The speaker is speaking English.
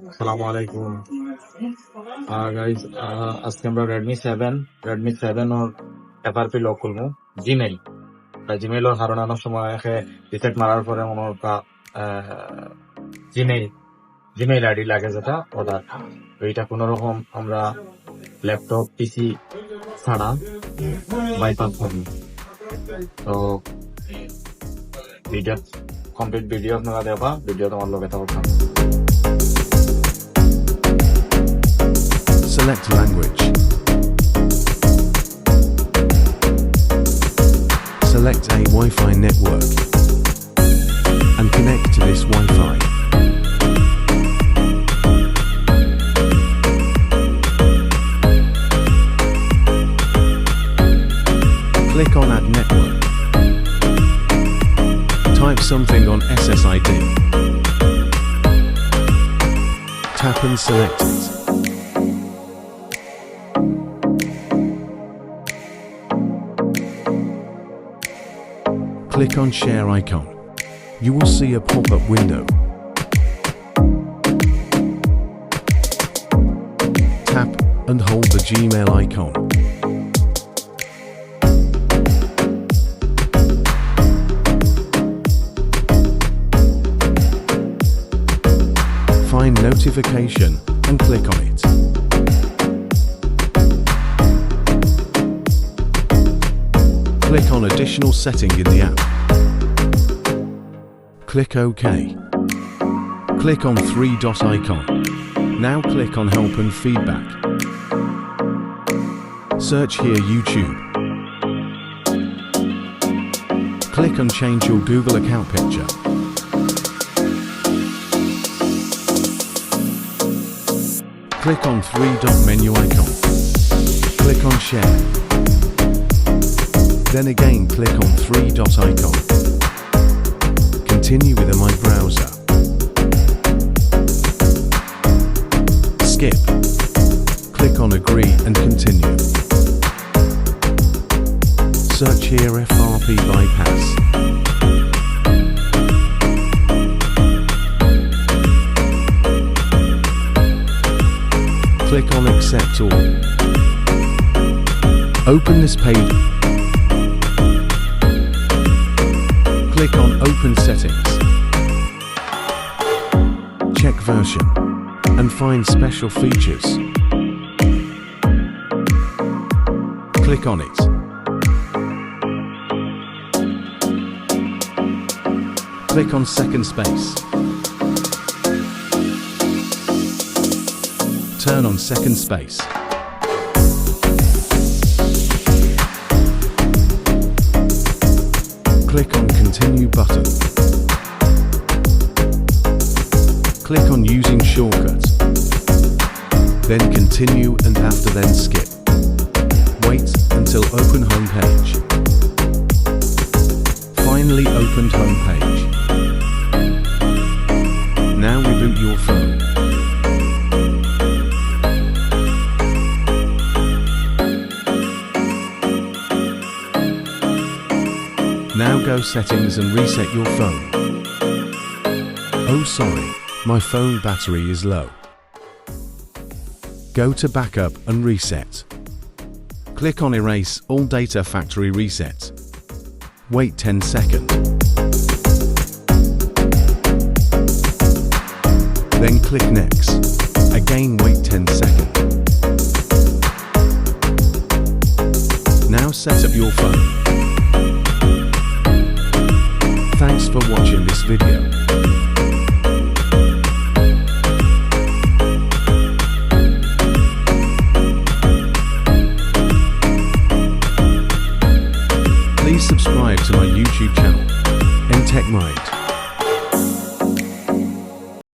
আসসালামু আলাইকুম গাইজ। আজকে আমরা রেডমি 7 ওর এফআরপি লক করবো। জিমেইল জিমেইলের কারণে অনেক সময় রিসেট মারার পরে মনে একটা জিমেইল আইডি লাগে, যেটা ওটা এইটা কোন রকম আমরা ল্যাপটপ পিসি ছাড়া বাইপাস করবো। তো ভিডিও কমপ্লিট ভিডিও আপনারা দেবা, ভিডিও তোমার লগে থাকবে। Select language. Select a Wi-Fi network and connect to this Wi-Fi. Click on Add Network. Type something on SSID. Tap and select it. Click on Share icon. You will see a pop-up window. Tap and hold the Gmail icon. Find notification and click on it. Click on additional setting in the app. Click OK. Click on 3-dot icon. Now click on Help and Feedback. Search here YouTube. Click on Change your Google account picture. Click on 3-dot menu icon. Click on Share. Then again click on 3-dot icon. Continue with my browser. Skip. Click on Agree and continue. Search here FRP bypass. Click on Accept All. Open this page. Click on Open Settings. Check version and find special features. Click on it. Click on second space. Turn on second space. Click on Continue button. Click on Using shortcuts. Then Continue and after then Skip. Wait until Open Home page. Finally opened Home page. Now reboot your phone. Now go settings and reset your phone. Oh sorry, my phone battery is low. Go to backup and reset. Click on erase all data factory reset. Wait 10 seconds. Then click next. Again wait 10 seconds. Now set up your phone. Thanks for watching this video. Please subscribe to my YouTube channel, Tech Mind.